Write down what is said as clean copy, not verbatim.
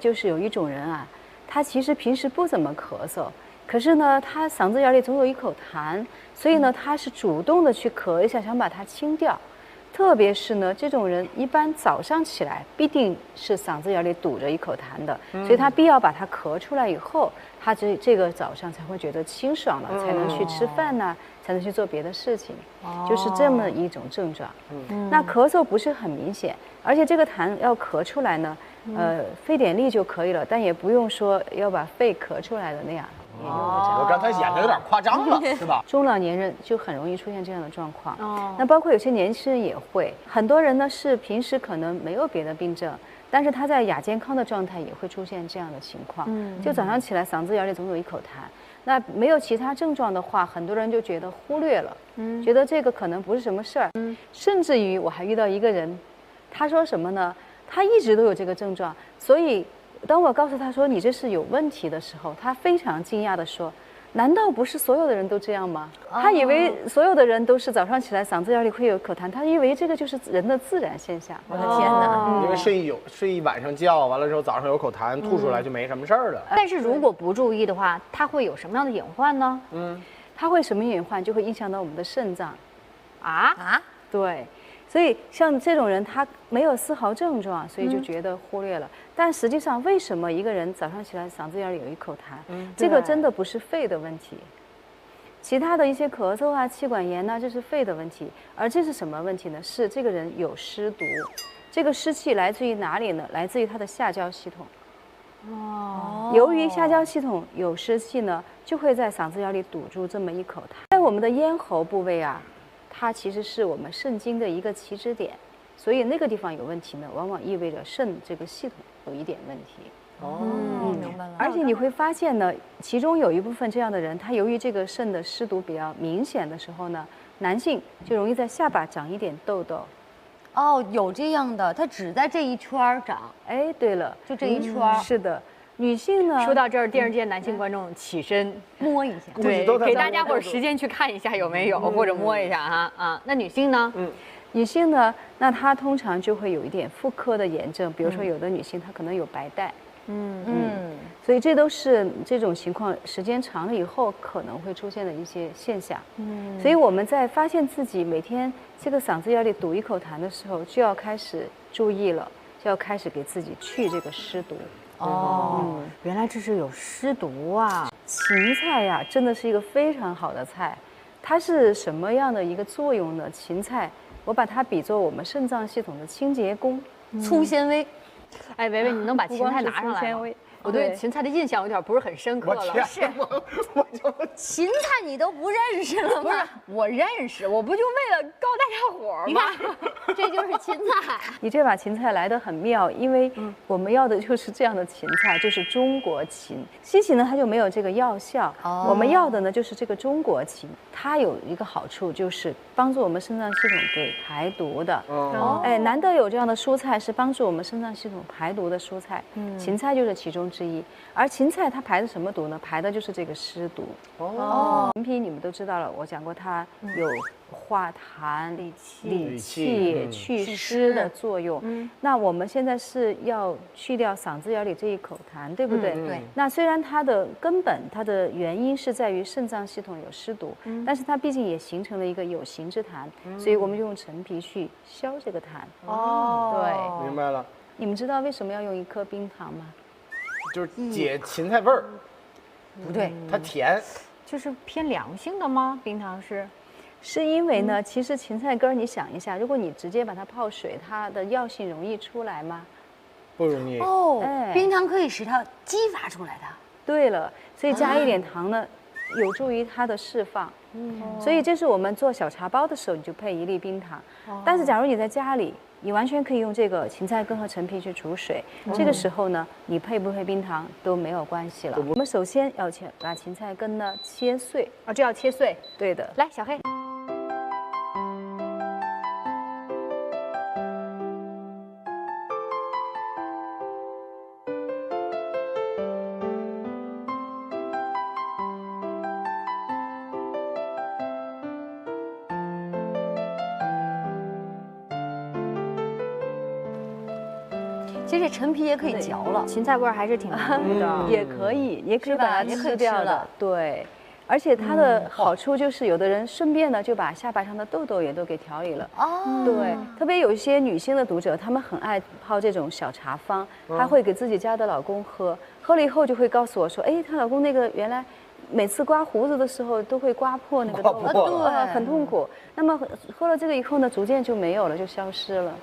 就是有一种人啊，他其实平时不怎么咳嗽，可是呢，他嗓子眼里总有一口痰，所以呢，他是主动的去咳一下，想把它清掉。特别是呢，这种人一般早上起来必定是嗓子眼里堵着一口痰的，所以他必要把它咳出来以后，他这个早上才会觉得清爽了，才能去吃饭呐，才能去做别的事情，就是这么一种症状。那咳嗽不是很明显，而且这个痰要咳出来呢，费点力就可以了，但也不用说要把肺咳出来的那样。我刚才演的有点夸张了，是吧？中老年人就很容易出现这样的状况。那包括有些年轻人也会，很多人呢是平时可能没有别的病症，但是他在亚健康的状态也会出现这样的情况。就早上起来嗓子眼里总有一口痰，那没有其他症状的话，很多人就觉得忽略了，觉得这个可能不是什么事儿。甚至于我还遇到一个人，他说什么呢？他一直都有这个症状，所以当我告诉他说你这是有问题的时候，他非常惊讶地说：“难道不是所有的人都这样吗？”他以为所有的人都是早上起来嗓子眼里会有口痰，他以为这个就是人的自然现象。我的天哪！因为睡一晚上觉，完了之后早上有口痰吐出来就没什么事儿了。但是如果不注意的话，它会有什么样的隐患呢？它会什么隐患？就会影响到我们的肾脏。啊？对。所以像这种人，他没有丝毫症状，所以就觉得忽略了。但实际上，为什么一个人早上起来嗓子眼里有一口痰？这个真的不是肺的问题，其他的一些咳嗽啊、气管炎呐，这是肺的问题。而这是什么问题呢？是这个人有湿毒。这个湿气来自于哪里呢？来自于他的下焦系统。由于下焦系统有湿气呢，就会在嗓子眼里堵住这么一口痰。在我们的咽喉部位啊，它其实是我们肾经的一个起止点，所以那个地方有问题呢，往往意味着肾这个系统有一点问题。明白了。而且你会发现呢，其中有一部分这样的人，他由于这个肾的湿毒比较明显的时候呢，男性就容易在下巴长一点痘痘。哦，有这样的，它只在这一圈长。哎，对了，就这一圈。是的。女性呢？说到这儿，电视界男性观众起身摸一下，对，给大家伙儿时间去看一下有没有，或者摸一下哈啊。那女性呢？女性呢，那她通常就会有一点妇科的炎症，比如说有的女性她可能有白带，所以这都是这种情况时间长了以后可能会出现的一些现象。所以我们在发现自己每天这个嗓子眼里堵一口痰的时候，就要开始注意了，就要开始给自己去这个湿毒。原来这是有湿毒啊！芹菜呀，真的是一个非常好的菜。它是什么样的一个作用呢？芹菜，我把它比作我们肾脏系统的清洁工，粗纤维。哎，维维，你能把芹菜拿上来吗？我对芹菜的印象有点不是很深刻了。是，芹菜你都不认识了吗？不是，我认识，我不就为了告大家伙儿吗？这就是芹菜。你这把芹菜来得很妙，因为我们要的就是这样的芹菜，就是中国芹。西芹呢，它就没有这个药效。我们要的呢，就是这个中国芹。它有一个好处，就是帮助我们肾脏系统给排毒的。哎，难得有这样的蔬菜是帮助我们肾脏系统排毒的蔬菜。芹菜就是其中之一。而芹菜它排的什么毒呢？排的就是这个湿毒。陈皮你们都知道了，我讲过它有化痰、理气、祛湿的作用。那我们现在是要去掉嗓子眼里这一口痰，对不对？对。那虽然它的根本、它的原因是在于肾脏系统有湿毒，但是它毕竟也形成了一个有形之痰，所以我们就用陈皮去消这个痰。对，明白了。你们知道为什么要用一颗冰糖吗？就是解芹菜味儿。不对，它甜。就是偏凉性的吗？冰糖是因为呢，其实芹菜根儿，你想一下，如果你直接把它泡水，它的药性容易出来吗？不容易。冰糖可以使它激发出来的。对了，所以加一点糖呢，有助于它的释放。所以这是我们做小茶包的时候，你就配一粒冰糖。但是假如你在家里，你完全可以用这个芹菜根和陈皮去煮水。这个时候呢，你配不配冰糖都没有关系了。我们首先要把芹菜根呢切碎。这要切碎。对的。来，小黑。其实这陈皮也可以嚼了，芹菜味儿还是挺浓的，也可以把它也可以吃掉的吃了。对，而且它的好处就是，有的人顺便呢就把下巴上的痘痘也都给调理了。哦，对，特别有一些女性的读者，她们很爱泡这种小茶方，她会给自己家的老公喝，喝了以后就会告诉我说，哎，她老公那个原来每次刮胡子的时候都会刮破那个痘痘，对，很痛苦。那么喝了这个以后呢，逐渐就没有了，就消失了。